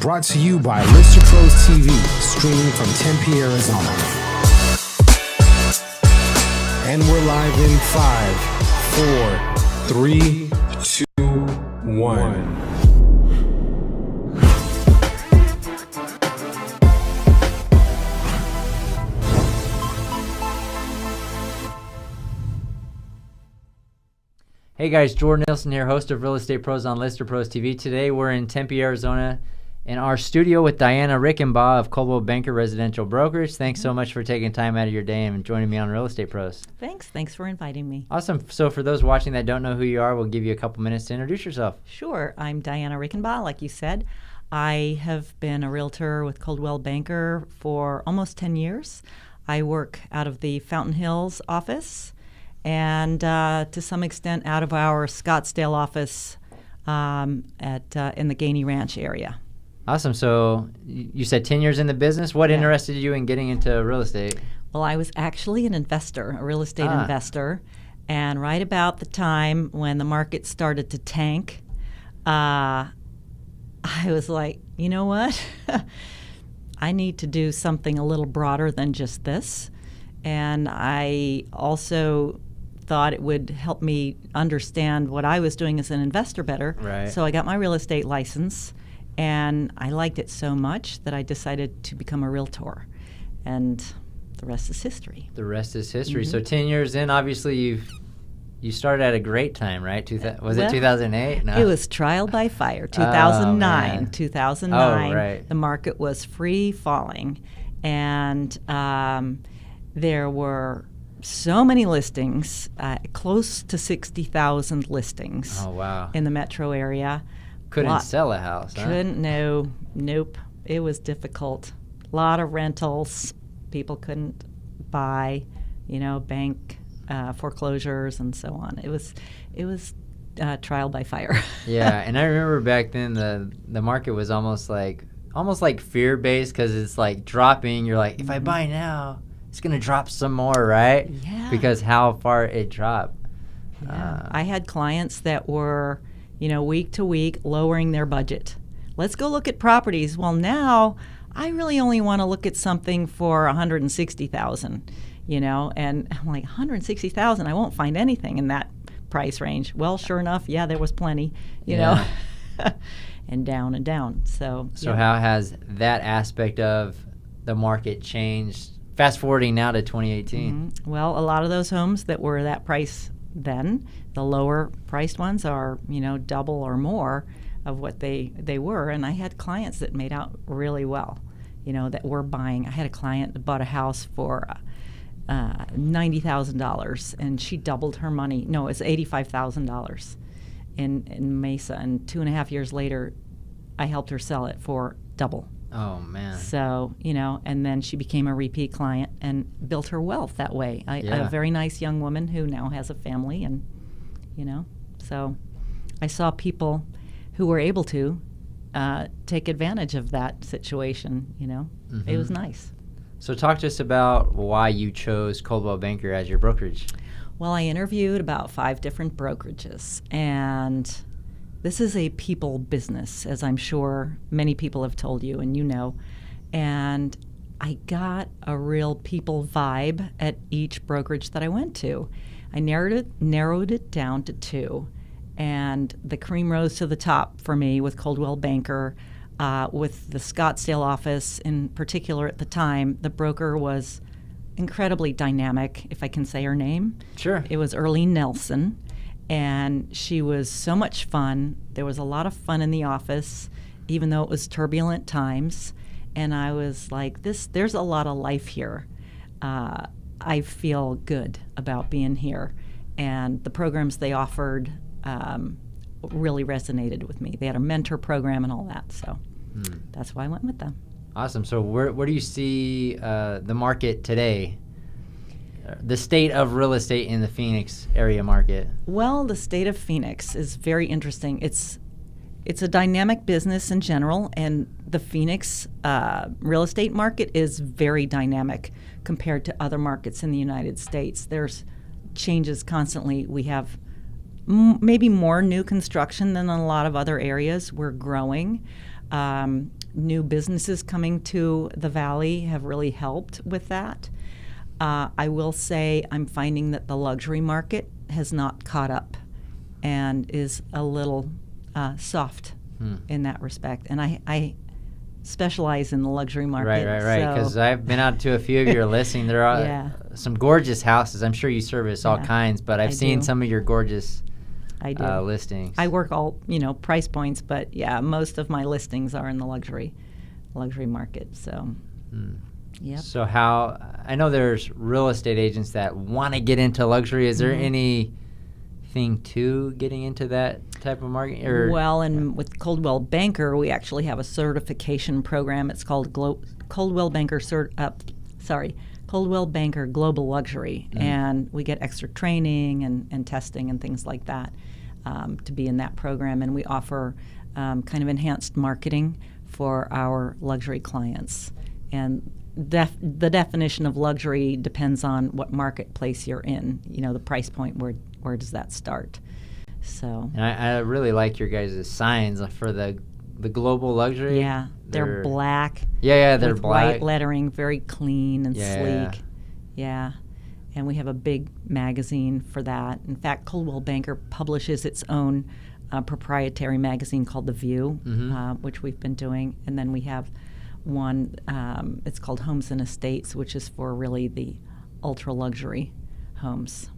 Brought to you by Lister Pros TV, streaming from Tempe, Arizona. And we're live in 5, 4, 3, 2, 1. Hey guys, Jordan Nielsen here, host of Real Estate Pros on Lister Pros TV. Today we're in Tempe, Arizona, in our studio with Diana Rickenbaugh of Coldwell Banker Residential Brokerage. Thanks so much for taking time out of your day and joining me on Real Estate Pros. Thanks for inviting me. Awesome. So for those watching that don't know who you are, we'll give you a couple minutes to introduce yourself. Sure. I'm Diana Rickenbaugh, like you said. I have been a realtor with Coldwell Banker for almost 10 years. I work out of the Fountain Hills office and to some extent out of our Scottsdale office in the Gainey Ranch area. Awesome. So you said 10 years in the business. What interested you in getting into real estate? Well, I was actually an investor, a real estate investor, and right about the time when the market started to tank, I was like, you know what? I need to do something a little broader than just this. And I also thought it would help me understand what I was doing as an investor better. Right. So I got my real estate license, and I liked it so much that I decided to become a realtor. And the rest is history. The rest is history. Mm-hmm. So 10 years in, obviously you started at a great time, right? Was it 2008? No. It was trial by fire, 2009. Oh, 2009, oh, right. The market was free falling, and there were so many listings, close to 60,000 listings. Oh, wow. In the metro area. Couldn't sell a house, huh? Couldn't, nope. It was difficult. A lot of rentals. People couldn't buy, bank foreclosures and so on. It was trial by fire. Yeah, and I remember back then the market was almost like fear-based, because it's like dropping. You're like, if I buy now, it's going to drop some more, right? Yeah. Because how far it dropped. Yeah. I had clients that were, week to week lowering their budget. Let's go look at properties. Well, now I really only want to look at something for $160,000, and I'm like, $160,000, I won't find anything in that price range. Well, sure enough, there was plenty, know, and down and down. So how has that aspect of the market changed? Fast forwarding now to 2018. Mm-hmm. Well, a lot of those homes that were that price then, the lower priced ones are, double or more of what they were. And I had clients that made out really well, that were buying. I had a client that bought a house for $90,000, and she doubled her money. No, it's $85,000 in Mesa. And 2.5 years later, I helped her sell it for double. Oh, man. So, and then she became a repeat client and built her wealth that way. A very nice young woman who now has a family, and, so I saw people who were able to take advantage of that situation, Mm-hmm. It was nice. So talk to us about why you chose Coldwell Banker as your brokerage. Well, I interviewed about 5 different brokerages, and this is a people business, as I'm sure many people have told you and and I got a real people vibe at each brokerage that I went to. I narrowed it down to 2, and the cream rose to the top for me with Coldwell Banker. With the Scottsdale office in particular at the time, the broker was incredibly dynamic, if I can say her name. Sure. It was Jordan Nielsen. And she was so much fun. There was a lot of fun in the office, even though it was turbulent times. And I was like, there's a lot of life here. I feel good about being here. And the programs they offered really resonated with me. They had a mentor program and all that. So that's why I went with them. Awesome. So where do you see the market today? The state of real estate in the Phoenix area market? Well, the state of Phoenix is very interesting. It's a dynamic business in general, and the Phoenix real estate market is very dynamic compared to other markets in the United States. There's changes constantly. We have maybe more new construction than in a lot of other areas. We're growing. new businesses coming to the Valley have really helped with that. I will say I'm finding that the luxury market has not caught up and is a little soft in that respect. And I specialize in the luxury market. Right. Because I've been out to a few of your listings. There are some gorgeous houses. I'm sure you service all kinds, but I've seen some of your gorgeous listings. I work all price points, but most of my listings are in the luxury market. So, So I know there's real estate agents that want to get into luxury. Is there anything to getting into that type of market? Well, and with Coldwell Banker, we actually have a certification program. It's called Coldwell Banker Global Luxury, and we get extra training and testing and things like that to be in that program. And we offer kind of enhanced marketing for our luxury clients. And the definition of luxury depends on what marketplace you're in. The price point, where does that start? So. And I really like your guys' signs for the global luxury. Yeah, they're black. Yeah, they're with black. White lettering, very clean and sleek. Yeah. And we have a big magazine for that. In fact, Coldwell Banker publishes its own proprietary magazine called The View, which we've been doing. And then we have one, it's called Homes and Estates, which is for really the ultra-luxury homes.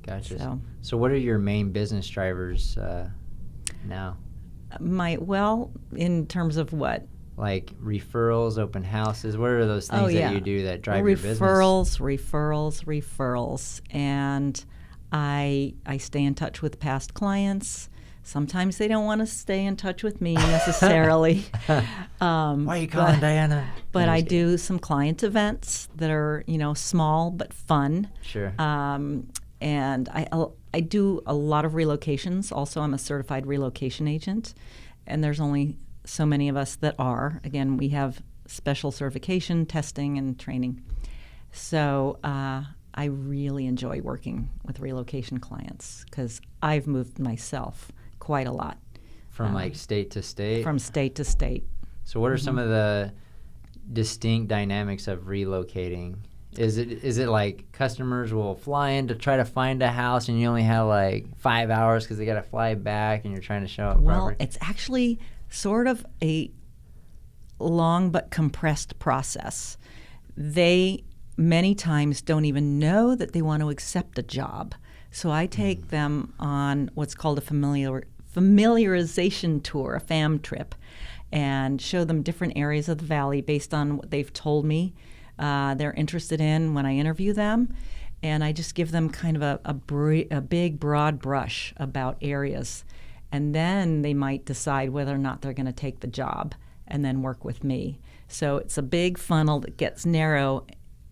Gotcha. So what are your main business drivers now? In terms of what? Like referrals, open houses. What are those things that you do that drive your business? Referrals. And I stay in touch with past clients. Sometimes they don't want to stay in touch with me necessarily. Why are you calling Diana? But I do some client events that are, small but fun. Sure. And I do a lot of relocations. Also, I'm a certified relocation agent, and there's only so many of us that are. Again, we have special certification, testing, and training. So I really enjoy working with relocation clients because I've moved myself quite a lot. From state to state? From state to state. So what are some of the distinct dynamics of relocating? Is it like customers will fly in to try to find a house and you only have like 5 hours because they got to fly back and you're trying to show up property? It's actually sort of a long but compressed process. They many times don't even know that they want to accept a job. So I take them on what's called a familiarization tour, a FAM trip, and show them different areas of the Valley based on what they've told me they're interested in when I interview them. And I just give them kind of a big, broad brush about areas. And then they might decide whether or not they're going to take the job and then work with me. So it's a big funnel that gets narrow.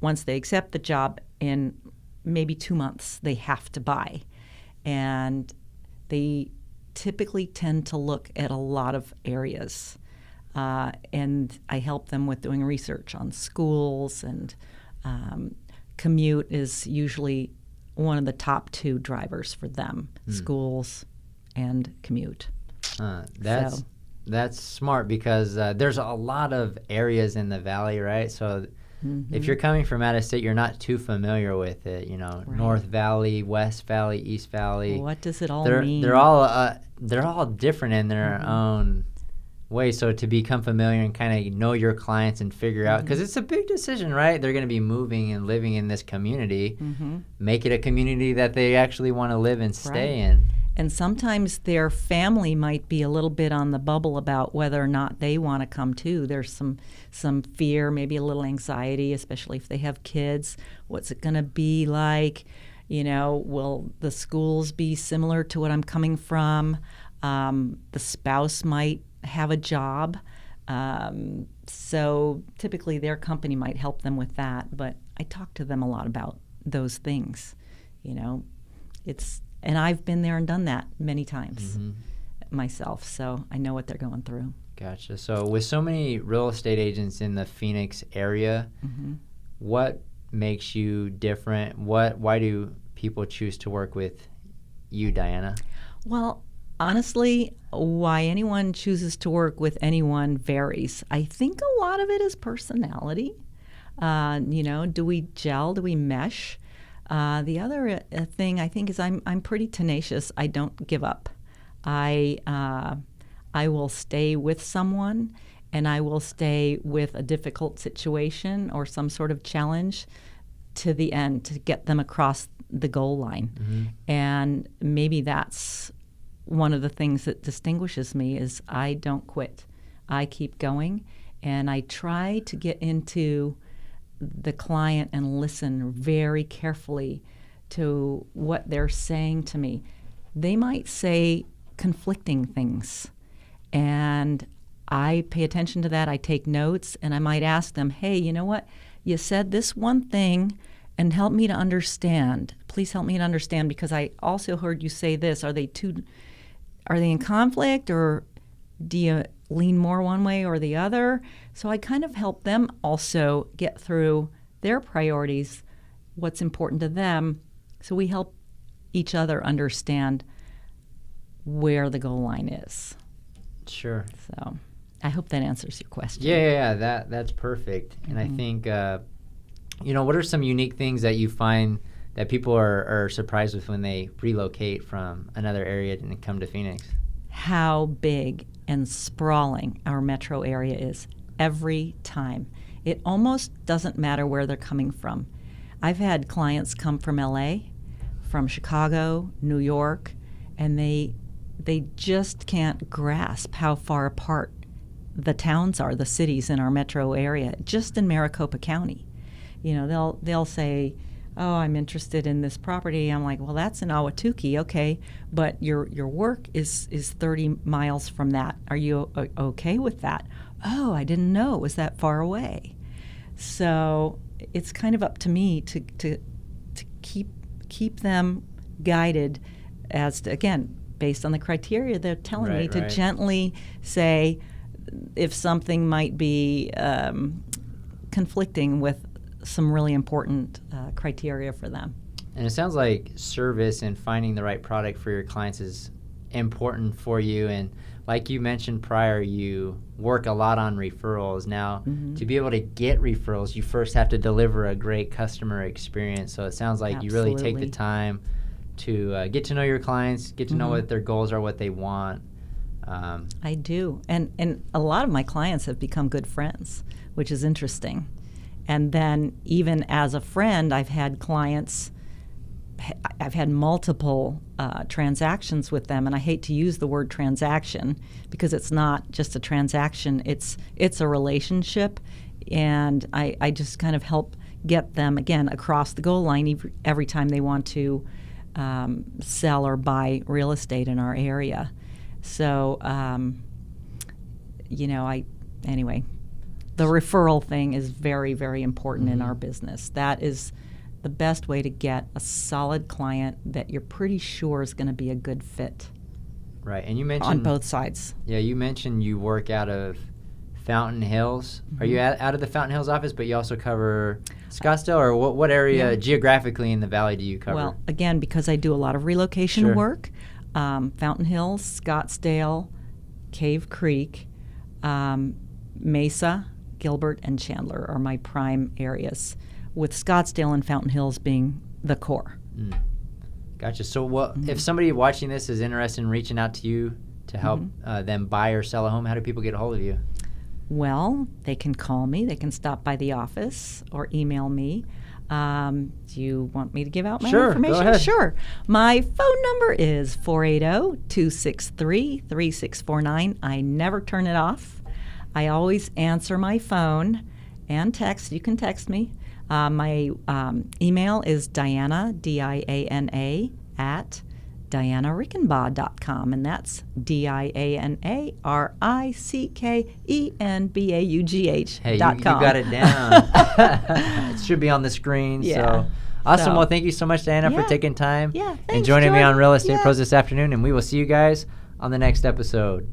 Once they accept the job, in maybe 2 months, they have to buy. And they typically tend to look at a lot of areas. And I help them with doing research on schools, and commute is usually one of the top 2 drivers for them, schools and commute. That's smart because there's a lot of areas in the Valley, right? So if you're coming from out of state, you're not too familiar with it, right. North Valley, West Valley, East Valley. What does it all mean? They're all different in their own way. So to become familiar and kind of know your clients and figure out, because it's a big decision, right? They're going to be moving and living in this community. Make it a community that they actually want to live and stay in. And sometimes their family might be a little bit on the bubble about whether or not they want to come too. There's some fear, maybe a little anxiety, especially if they have kids. What's it going to be like? Will the schools be similar to what I'm coming from? The spouse might have a job. So typically their company might help them with that. But I talk to them a lot about those things. And I've been there and done that many times myself, so I know what they're going through. Gotcha. So with so many real estate agents in the Phoenix area, what makes you different? Why do people choose to work with you, Diana? Well, Honestly, why anyone chooses to work with anyone varies. I think a lot of it is personality. Do we gel? Do we mesh? The other thing I think is I'm pretty tenacious. I don't give up. I will stay with someone, and I will stay with a difficult situation or some sort of challenge to the end to get them across the goal line. Mm-hmm. And maybe that's one of the things that distinguishes me is I don't quit. I keep going, and I try to get into the client and listen very carefully to what they're saying to me. They might say conflicting things, and I pay attention to that. I take notes, and I might ask them, hey, you know what? You said this one thing, and help me to understand. Please help me to understand, because I also heard you say this. Are they in conflict, or do you lean more one way or the other? So I kind of help them also get through their priorities, what's important to them. So we help each other understand where the goal line is. Sure. So I hope that answers your question. Yeah. That's perfect. And I think, what are some unique things that you find that people are surprised with when they relocate from another area and come to Phoenix? How big and sprawling our metro area is every time. It almost doesn't matter where they're coming from. I've had clients come from LA, from Chicago, New York, and they just can't grasp how far apart the towns are, the cities in our metro area, just in Maricopa County. They'll say, oh, I'm interested in this property. I'm like, well, that's in Ahwatukee, okay, but your work is 30 miles from that. Are you okay with that? Oh, I didn't know it was that far away. So it's kind of up to me to keep them guided as to, again, based on the criteria they're telling me, to gently say if something might be conflicting with some really important criteria for them. And it sounds like service and finding the right product for your clients is important for you. And like you mentioned prior, you work a lot on referrals. Now, to be able to get referrals, you first have to deliver a great customer experience. So it sounds like you really take the time to get to know your clients, get to know what their goals are, what they want. I do. And a lot of my clients have become good friends, which is interesting. And then even as a friend, I've had multiple transactions with them, and I hate to use the word transaction because it's not just a transaction, it's a relationship, and I just kind of help get them, again, across the goal line every time they want to sell or buy real estate in our area. So, anyway. The referral thing is very, very important in our business. That is the best way to get a solid client that you're pretty sure is going to be a good fit. Right, and you mentioned... on both sides. Yeah, you mentioned you work out of Fountain Hills. Are you out of the Fountain Hills office, but you also cover Scottsdale, or what area geographically in the valley do you cover? Well, again, because I do a lot of relocation work, Fountain Hills, Scottsdale, Cave Creek, Mesa, Gilbert, and Chandler are my prime areas, with Scottsdale and Fountain Hills being the core. Gotcha. So if somebody watching this is interested in reaching out to you to help them buy or sell a home, how do people get a hold of you? Well, they can call me. They can stop by the office or email me. Do you want me to give out my information? Go ahead. Sure. My phone number is 480-263-3649. I never turn it off. I always answer my phone and text. You can text me. My email is Diana, Diana, at DianaRickenbaugh.com, and that's DianaRickenbaugh.com. Hey, you got it down. It should be on the screen. So awesome. Well, thank you so much, Diana, for taking time and joining me on Real Estate Pros this afternoon, and we will see you guys on the next episode.